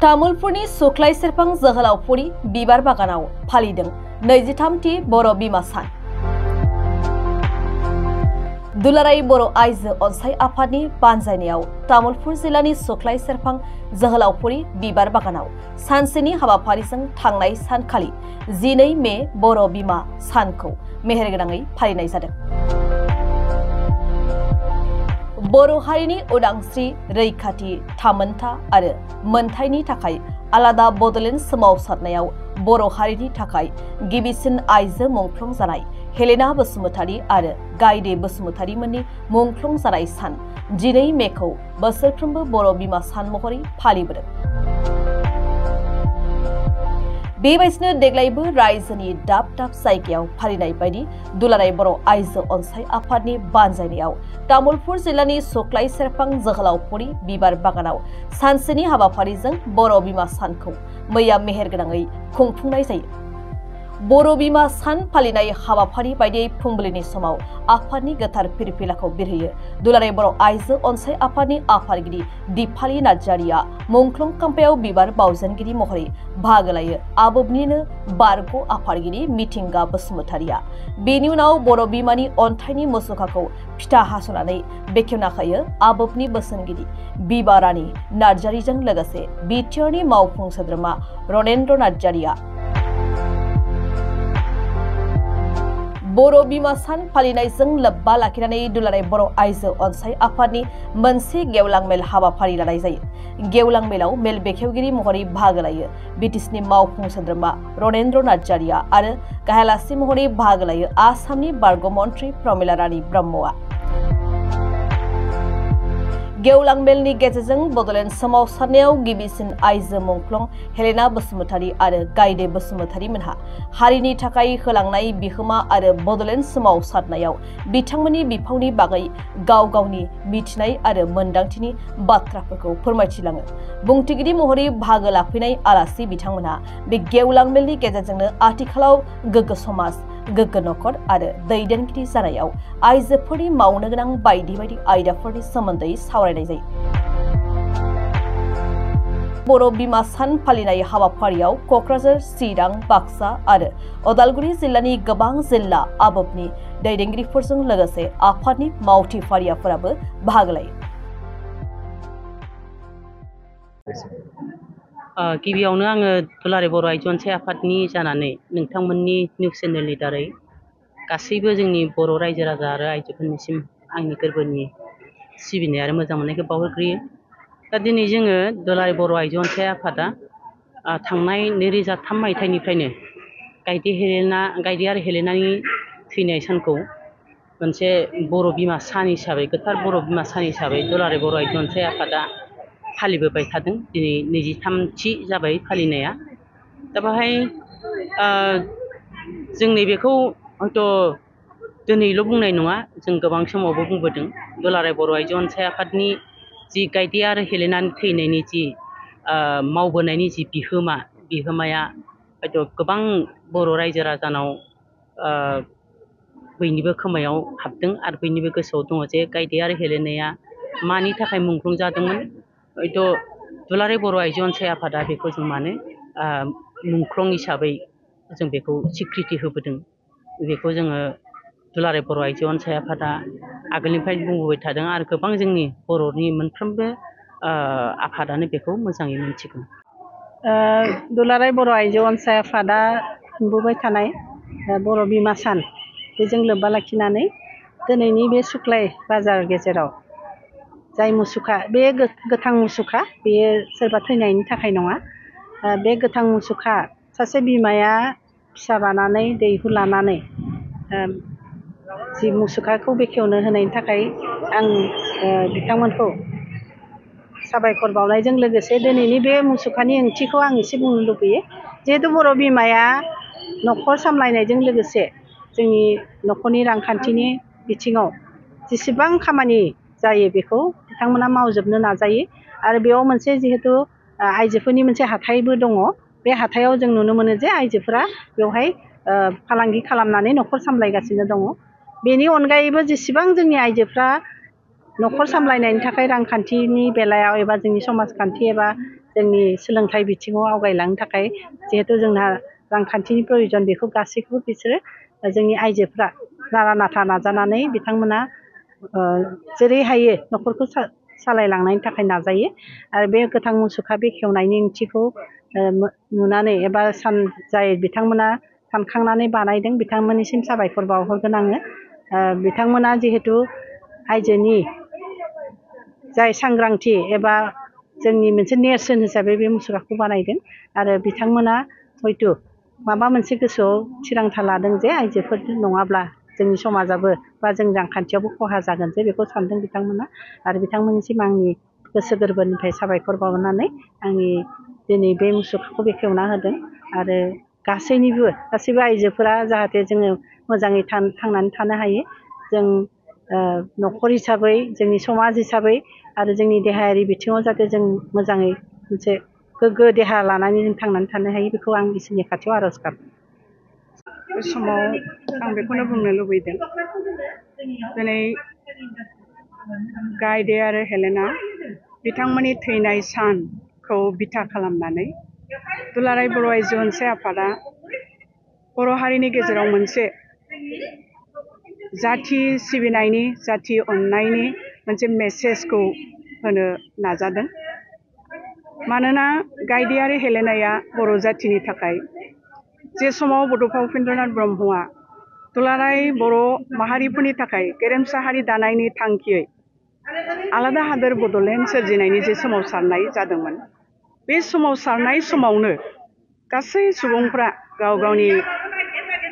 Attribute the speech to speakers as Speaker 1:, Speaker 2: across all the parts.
Speaker 1: तामुलपुरनि सुख्लाय सेरफां जोहोलावफुरि बिबार बागानाव फालिदों 23थि बर' बिमा सान। दुलाराय बर' आइजो अनसाय आफादनि बानजायनायाव तामुलपुर जिल्लानि सुख्लाय सेरफां जोहोलावफुरि बिबार बागानाव सानसेनि हाबाफारिजों थांनाय सानखालि 12 मे बर' बिमा सानखौ मेहेरगोनाङै फालिनाय जादों। बर' हारिनि उदांस्रि, रैखाथि, थामोनथा आरो मोनथायनि थाखाय आलादा बड'लेण्ड सोमावसारनायाव बर' हारिनि थाखाय गिबिसिन आइजो मुंख्लं जानाय हेलेना बसुमतारी आरो गायदे बसुमतारी मोननि मुंख्लं जानाय सान 12 मेखौ बोसोरफ्रोमबो बर' बिमा सान महरै फालिबोदों। बेबायदिनो देग्लायबो रायजोनि दाब दाब जायगायाव फालिनाय बायदि दुलाराय बर' आइजो अनसाय आफादनि बानजायनायाव तामुलपुर जिल्लानि सुख्लाय सेरफां जोहोलावफुरि बिबार बागानाव सानसेनि हाबाफारिजों बर' बिमा सानखौ मैया मेहेरगोनाङै खुंफुंनाय जायो। बर' बिमा सान फालिनाय हाबाफारि बायदियै फुंबिलिनि समाव आफादनि गोथार फिरफिलाखौ बिरहोयो दुलाराय बर' आइजो अनसाय आफादनि आफादगिरि दिपाली नार्जारिया मुंख्लं खाम्फायाव बिबार बावजेनगिरि महरै बाहागो लायो आबोबनिनो बारग' आफादगिरि मिथिंगा बसुमतारिया। बेनि उनाव बर' बिमानि अन्थाइनि मुसुखाखौ फिथा हास'नानै बेखेवना होयो आबोबनि बोसोनगिरि बिबा रानी नार्जारिजों लोगोसे बिटिआरनि मावफुं सोद्रोमा रनेन्द्र नार्जारिया। बर' बिमा सान फालिनायजों लोब्बा लाखिनानै दुलाराय बर' आइजो अनसाय आफादनि मोनसे गेवलां मेल हाबाफारि लानाय जायो। गेवलां मेलाव मेल बेखेवगिरि महरै बाहागो लायो बिटिसिनि मावफुं सोद्रोमा रनेन्द्र नार्जारिया आरो गाहायालासि महरै बाहागो लायो आसामनि बारग' मन्त्रि प्रमिला रानी ब्रह्मआ। गेवलां मेलनि गेजेरजों बड'लेण्ड सोमावसारनायाव गिबिसिन आइजो मुंख्लं हेलेना बसुमतारी आरो गायदे बसुमतारी मोनहा हारिनि थाखाय होलांनाय बिहोमा आरो बड'लेण्ड सोमावसारनायाव बिथांमोननि बिफावनि बागै गाव गावनि मिथिनाय आरो मोनदांथिनि बाथ्राफोरखौ फोरमायथिलाङो। बुंथिगिरि महरै बाहागो लाफैनाय आलासि बिथांमोनहा बे गेवलां मेलनि गेजेरजोंनो आथिखालाव गोग्गो समाज, गोग्गो नखर आरो दैदेनगिरि जानायाव आइजोफोरनि मावनो गोनां बायदि बायदि आयदाफोरनि सोमोन्दै सावरायनाय जायो। बर' बिमा सान फालिनाय हाबाफारियाव क'क्राझार, चिरां, बाक्सा आरो उदालगुरि जिल्लानि गोबां जिल्ला आबोबनि दैदेनगिरिफोरजों लोगोसे आफादनि मावथिफारियाफोराबो बाहागो लायो।
Speaker 2: गिबियावनो आङो दुलाराय बर' आइजो अनसाय आफादनि जानानै नोंथांमोननि निउस चेनेलनि दारै गासैबो जोंनि बर' रायजो राजा आरो आइजोफोरनिसिम आंनि गोरबोनि सिबिनाय आरो मोजां मोननायखौ बावहरग्रोयो। दा दिनै जोङो दुलाराय बर' आइजो अनसाय आफादा थांनाय 2003 मायथाइनिफ्रायनो गायदे आरो हेलेनानि थैनाय सानखौ मोनसे बर' बिमा सान हिसाबै गोथार बर' बिमा सान हिसाबै दुलाराय बर' आइजो अनसाय आफादा फालिबोबाय थादों। दिनै 23थि जाबाय फालिनाया। दा बेहाय जों नैबेखौ हयथ' दिनैल' बुंनाय नङा, जों गोबां समावबो बुंबोदों। दुलाराय बर' आइजो अनसाय आफादनि जि गायदे आरो हेलेनानि थैनायनि जि मावबोनायनि जि बिहोमाया हयथ' गोबां बर' रायजो राजानाव बयनिबो खोमायाव हाबदों आरो बयनिबो गोसोआव दङ जे गायदे आरो हेलेनाया मानि थाखाय मुंख्लं जादोंमोन। हयथ' दुलाराय बर' आइजो अनसाय आफादा बेखौ जों मानो मुंख्लं हिसाबै जों बेखौ सिक्रिटि होबोदों। बेखौ जोङो दुलाराय बर' आइजो अनसाय आफादा आगोलनिफ्रायनो बुंबोबाय थादों आरो गोबां जोंनि बर'नि मोनफ्रोमबो आफादानो बेखौ मोजाङै मिथिगौ।
Speaker 3: दुलाराय बर' आइजो अनसाय आफादा खुंबोबाय थानाय बर' बिमा सान बेजों लोब्बा लाखिनानै दिनैनि बे सुख्लाय बाजार गेजेराव जाय मुसुखा, बे गोथां मुसुखा, बेयो सोरबा थैनायनि थाखाय नङा। बे गोथां मुसुखा सासे बिमाया फिसा बानानै दैहु लानानै जि मुसुखाखौ बेखेवनो होनायनि थाखाय आं बिथांमोनखौ साबायखर बावनायजों लोगोसे दिनैनि बे मुसुखानि ओंथिखौ आं एसे बुंनो लुबैयो। जिहेतु बर' बिमाया न'खर सामलायनायजों लोगोसे जोंनि न'खरनि रांखान्थिनि बिथिङाव जेसेबां खामानि जायो बेखौ बिथांमोना मावजोबनो नाजायो आरो बेयाव मोनसे जिहेतु आइजोफोरनि मोनसे हाथाइबो दङ। बे हाथायाव जों नुनो मोनो जे आइजोफोरा बेवहाय फालांगि खालामनानै न'खर सामलायगासिनो दङ। बेनि अनगायैबो जेसेबां जोंनि आइजोफ्रा न'खर सामलायनायनि थाखाय रांखान्थिनि बेलायाव एबा जोंनि समाजखान्थि एबा जोंनि सोलोंथाइ बिथिङाव आवगायलांनो थाखाय जिहेतु जोंहा रांखान्थिनि प्रयोजन बेखौ गासैखौबो बिसोरो जोंनि आइजोफ्रा नारा नाथा नाजानानै बिथांमोना जेरै हायो न'खरखौ सालायलांनायनि थाखाय नाजायो आरो बे गोथां मुसुखा बेखेवनायनि ओंथिखौ नुनानै एबा जाय बिथांमोना सानखांनानै बानायदों बिथांमोननिसिम साबायखर बावहरगोन आङो बिथांमोना जिहेतु आइजोनि जाय सांग्रांथि एबा जोंनि मोनसे नेरसोन हिसाबै बे मुसुखाखौ बानायदों आरो बिथांमोना हयथ' माबा मोनसे गोसोआव थिरांथा लादों जे आइजोफोर नङाब्ला जोंनि समाजाबो बा जों रांखान्थियावबो खहा जागोन जे बेखौ सानदों बिथांमोना आरो बिथांमोननिसिम आंनि गोसो गोरबोनिफ्राय साबायखर बावनानै आंनि दिनै बे मुसुखाखौ बेखेवना होदों आरो गासैबो आइजोफोरा जाहाथे जोङो मोजाङै थांनानै थानो हायो जों न'खर हिसाबै जोंनि समाज हिसाबै आरो जोंनि देहायारि बिथिङाव जाहाथे जों मोजाङै मोनसे गोग्गो देहा लानानै जों थांनानै थानो हायो बेखौ आं इसोरनि खाथियाव आर'ज गाबो बे समाव आं बेखौनो बुंनो लुबैदों दिनै गायदे आरो हेलेना बिथांमोननि थैनाय सानखौ बिथा खालामनानै दुलाराय बर' आइजो अनसाय आफादा बर' हारिनि गेजेराव मोनसे जाथि सिबिनायनि जाथि अननायनि मोनसे मेसेजखौ होनो नाजादों मानोना गायदे आरो हेलेनाया बर' जाथिनि थाखाय जे समाव बड'फा उपेन्द्रनाथ ब्रह्मआ दुलाराय बर' माहारिफोरनि थाखाय गेरेमसा हारि दानायनि थांखियै आलादा हादोर बड'लेण्ड सोरजिनायनि जे सोमावसारनाय जादोंमोन बे सोमावसारनाय समावनो गासै सुबुंफ्रा गाव गावनि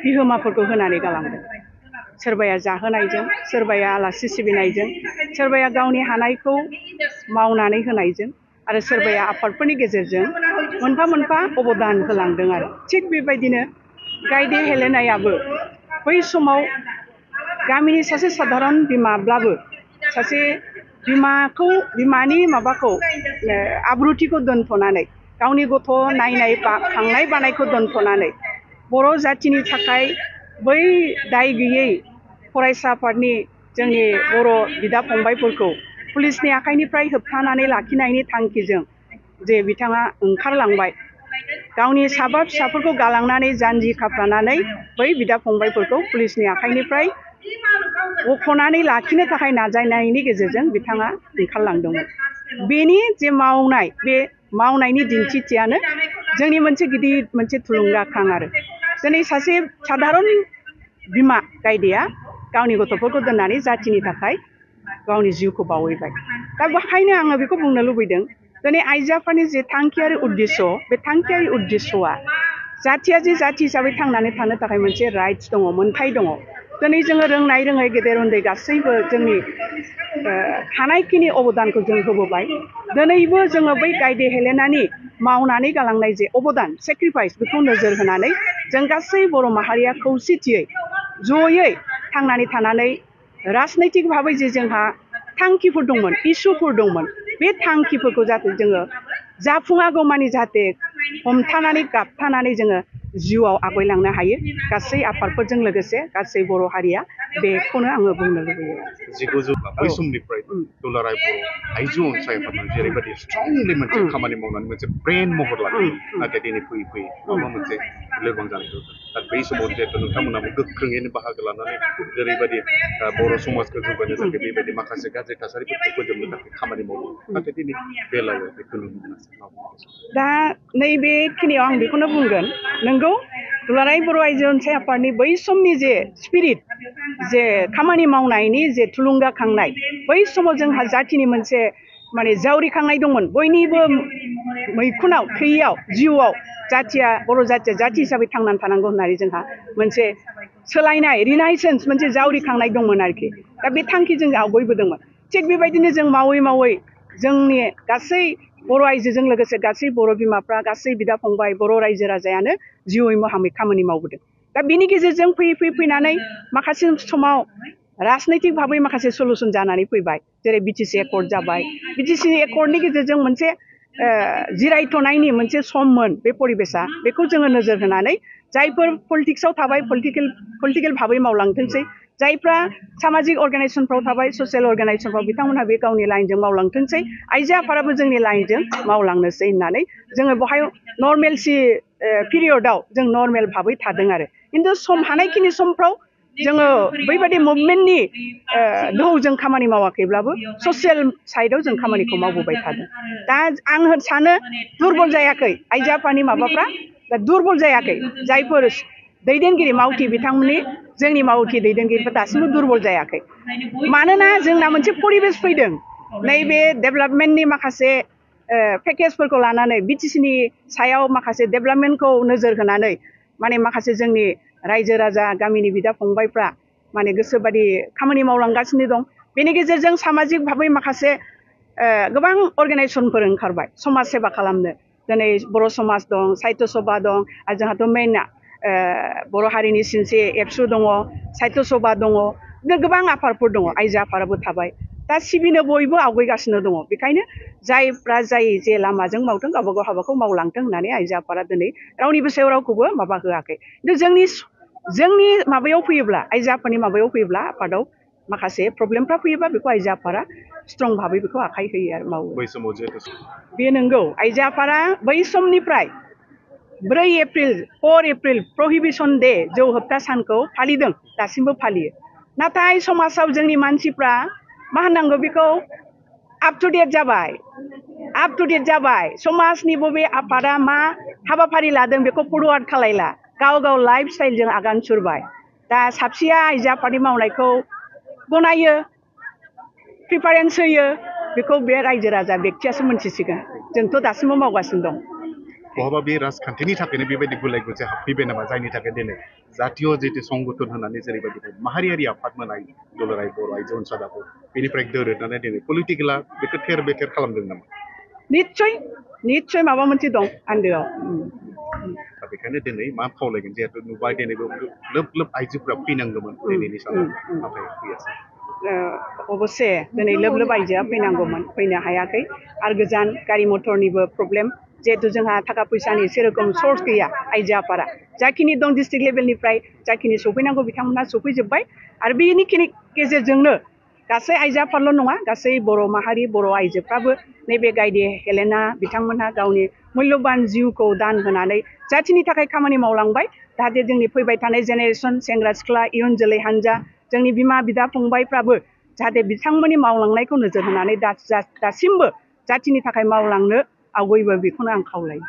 Speaker 3: बिहोमाफोरखौ होनानै गालांदों सोरबाया जाहोनायजों सोरबाया आलासि सिबिनायजों सोरबाया गावनि हानायखौ मावनानै होनायजों आरो सोरबाया आफादफोरनि गेजेरजों मोनफा मोनफा अबदान होलांदों आरो थिग बेबायदिनो गायदे हेलेनायाबो बै समाव गामिनि सासे साधारन बिमाब्लाबो सासे बिमानि माबाखौ आब्रुथिखौ दोनथ'नानै गावनि गथ' नायनाय खांनाय बानायखौ दोनथ'नानै बर' जाथिनि थाखाय बै दाय गैयै फरायसा आफादनि जोंनि बर' बिदा फंबायफोरखौ पुलिसनि आखाइनिफ्राय होबथानानै लाखिनायनि थांखिजों जे बिथाङा ओंखारलांबाय गावनि साबा फिसाफोरखौ गालांनानै जानजि खाफ्रानानै बै बिदा फंबायफोरखौ पुलिसनि आखाइनिफ्राय बख'नानै लाखिनो थाखाय नाजानायनि गेजेरजों बिथाङा ओंखारलांदोंमोन बेनि जे मावनाय बे मावनायनि दिन्थिथियानो जोंनि मोनसे गिदिर मोनसे थुलुंगाखां आरो दिनै सासे साधारन बिमा गायदेया गावनि गथ'फोरखौ दोननानै जाथिनि थाखाय गावनि जिउखौ बावहैबाय दा बेखायनो आङो बेखौ बुंनो लुबैदों दिनै आइजो आफादनि जे थांखियारि उद्देश्य बे थांखियारि उद्देश्यआ जाथिया जे जाथि हिसाबै थांनानै थानो थाखाय मोनसे राइट्स दङ मोन्थाय दङ दिनै जोङो रोंनाय रोङै गेदेर उन्दै गासैबो जोंनि हानायखिनि अबदानखौ जों होबोबाय दिनैबो जोङो बै गायदे हेलेनानि मावनानै गालांनाय जे अबदान सेक्रिफाइस बेखौ नोजोर होनानै जों गासै बर' माहारिया खौसेथियै जयै थांनानै थानानै राजनैतिक भाबै जे जोंहा थांखिफोर दंमोन इस्युफोर दंमोन बे थांखिफोरखौ जाहाथे जोङो जाफुङागौमानि जाहाथे हमथानानै गाबथानानै जोङो जिउआव आवगायलांनो हायो गासै आफादफोरजों लोगोसे गासै बर' हारिया बेखौनो आङो बुंनो लुबैयो
Speaker 4: 1900 बै समनिफ्राय दुलाराय बर' आइजो अनसाय आफादआ जेरैबायदि स्ट्रंलि मोनसे खामानि मावनानै मोनसे ब्रेन महर लादों नाथाय दिनै फैयै फैयै माबा मोनसे लोरबां जानायखौ दा बै समाव जिहेतु नोंथांमोनाबो गोख्रोङैनो बाहागो लानानै जेरैबायदि बर' समाजखौ जौगानो थाखाय बेबायदि माखासे गाज्रि थासारिफोरखौ फोजोबनो थाखाय खामानि मावो नाथाय दिनै बेलायाव बेखौ नुनो मोनासै
Speaker 3: दा नैबेखिनियाव आं बेखौनो बुंगोन नंगौ दुलाराय बर' आइजो अनसाय आफादनि बै समनि जे स्पिरिट जे खामानि मावनायनि जे थुलुंगाखांनाय बै समाव जोंहा जाथिनि मोनसे माने जावरिखांनाय दंमोन बयनिबो मैखुनाव थैयाव जिउआव जाथिया बर' जाथिया जाथि हिसाबै थांनानै थानांगौ होननानै जोंहा मोनसे सोलायनाय रिनाइसेन्स मोनसे जावरिखांनाय दंमोन आरोखि दा बे थांखिजों आवगायबोदोंमोन थिग बेबायदिनो जों मावै मावै जोंनि गासै बर' आइजोजों लोगोसे गासै बर' बिमाफ्रा गासै बिदा फंबाय बर' रायजो राजायानो जिउयै मोहामै खामानि मावबोदों दा बिनि गेजेरजों फैनानै माखासे समाव राजनैतिक भाबै माखासे सलुसन जानानै फैबाय जेरै बिटिसि एकर्ड जाबाय बिटिसि एकर्डनि गेजेरजों मोनसे जिरायथ'नायनि मोनसे सममोन बे परिबेसा बेखौ जोङो नोजोर होनानै जायफोर पलिटिक्सआव थाबाय पलिटिकेल भाबै मावलांथोंसै जायफ्रा सामाजिक अर्गानाइजेसनफ्राव थाबाय ससियेल अर्गानाइजेसनफ्राव बिथांमोनहा बे गावनि लाइनजों मावलांथोंसै आइजो आफादाबो जोंनि लाइनजों मावलांनोसै होननानै जोङो बेवहाय नर्मेलसि पिरियडआव जों नर्मेल भाबै थादों आरो खिन्थु सम हानायखिनि समफ्राव जोङो बैबादि मुभमेन्टनि दोहौजों खामानि मावाखैब्लाबो ससियेल साइडआव जों खामानिखौ मावबोबाय थादों दा आं सानो दुरबल जायाखै आइजो आफानि माबाफ्रा दा दुरबल जायाखै जायफोर दैदेनगिरि मावथि बिथांमोननि जोंनि मावथि दैदेनगिरिफोर दासिमबो दुरबल जायाखै मानोना जोंना मोनसे परिबेस फैदों नैबे डेभेलपमेन्टनि माखासे पेकेजफोरखौ लानानै बिटिसिनि सायाव माखासे डेभेलपमेन्टखौ नोजोर होनानै माने माखासे जोंनि रायजो राजा गामिनि बिदा फंबायफ्रा माने गोसोबादि खामानि मावलांगासिनो दं बेनि गेजेरजों सामाजिक भाबै माखासे गोबां अर्गानाइजेसनफोर ओंखारबाय समाज सेवा खालामनो दिनै बर' समाज दं साहित्य सभा दं आरो जोंहाथ' मेइना बर' हारिनि सिनसे एबसु दङ साहित्य सभा दङ गोबां आफादफोर दङ आइजो आफादाबो थाबाय दा सिबिनो बयबो आवगायगासिनो दङ बेखायनो जायफ्रा जाय जे लामाजों मावदों गावबा गाव हाबाखौ मावलांथों होननानै आइजो आफादा दिनै रावनिबो सायाव रावखौबो माबा होआखै खिन्थु जोंनि माबायाव फैयोब्ला आइजो आफादनि माबायाव फैयोब्ला आफादाव माखासे प्रब्लेमफ्रा फैयोबा बेखौ आइजो आफादा स्ट्रं भाबै बेखौ आखाइ होयो आरो मावो बे नंगौ आइजो आफादा बै समनिफ्राय 4 एप्रिल प्रहिबिसन डे जौ होबथा सानखौ फालिदों दासिमबो फालियो नाथाय समाजाव जोंनि मानसिफ्रा मा होननांगौ बेखौ आप टु डेट जाबाय समाजनि बबे आफादा मा हाबाफारि लादों बेखौ फरवार्ड खालायला गाव लाइफ स्टाइलजों आगान सुरबाय दा साबसेया आइजो आफादनि मावनायखौ गनायो प्रिफारेन्स होयो बेखौ बे रायजो राजा बेक्तियासो मोनथिसिगोन जोंथ' दासिमबो मावगासिनो दं
Speaker 4: बहाबा बे राजखान्थिनि थाखायनो बेबायदि गुलाय गुजाय हाबफैबाय नामा जायनि थाखाय दिनै जातीय जितु संगठन होननानै जेरैबायदि माहारियारि आफाद मोननाय दुलाराय बर' आइजो अनसादाखौ बेनिफ्राय दोरोदनानै दिनै पलिटिकेला बेखौ थेर बेथेर खालामदों नामा
Speaker 3: निस्सय माबा मोनसे दं आन्दोआव
Speaker 4: दा बेखायनो दिनै मा खावलायगोन जिहेतु नुबाय दिनैबो लोब आइजोफोरा फैनांगौमोन दिनैनि सानाव नाथाय फैयासै
Speaker 3: अबस्से दिनै लोब आइजोआ फैनांगौमोन फैनो हायाखै आरो गोजान गारि मटरनिबो प्रब्लेम जिहेतु जोंहा थाखा फैसानि सेरखम सर्स गैया आइजो आफादा जाखिनि दं डिस्ट्रिक्ट लेभेलनिफ्राय जाखिनि सफैनांगौ बिथांमोनहा सफैजोब्बाय आरो बेनि गेजेरजोंनो गासै आइजो आफादल' नङा गासै बर' माहारि बर' आइजोफ्राबो नैबे गायदे हेलेना बिथांमोनहा गावनि मुल्यबान जिउखौ दान होनानै जाथिनि थाखाय खामानि मावलांबाय जाहाथे जोंनि फैबाय थानाय जेनेरेसन सेंग्रा सिख्ला इयुन जोलै हान्जा जोंनि बिमा बिदा फंबायफ्राबो जाहाथे बिथांमोननि मावलांनायखौ नोजोर होनानै दासिमबो जाथिनि थाखाय मावलांनो आवगायबो बेखौनो आं खावलायो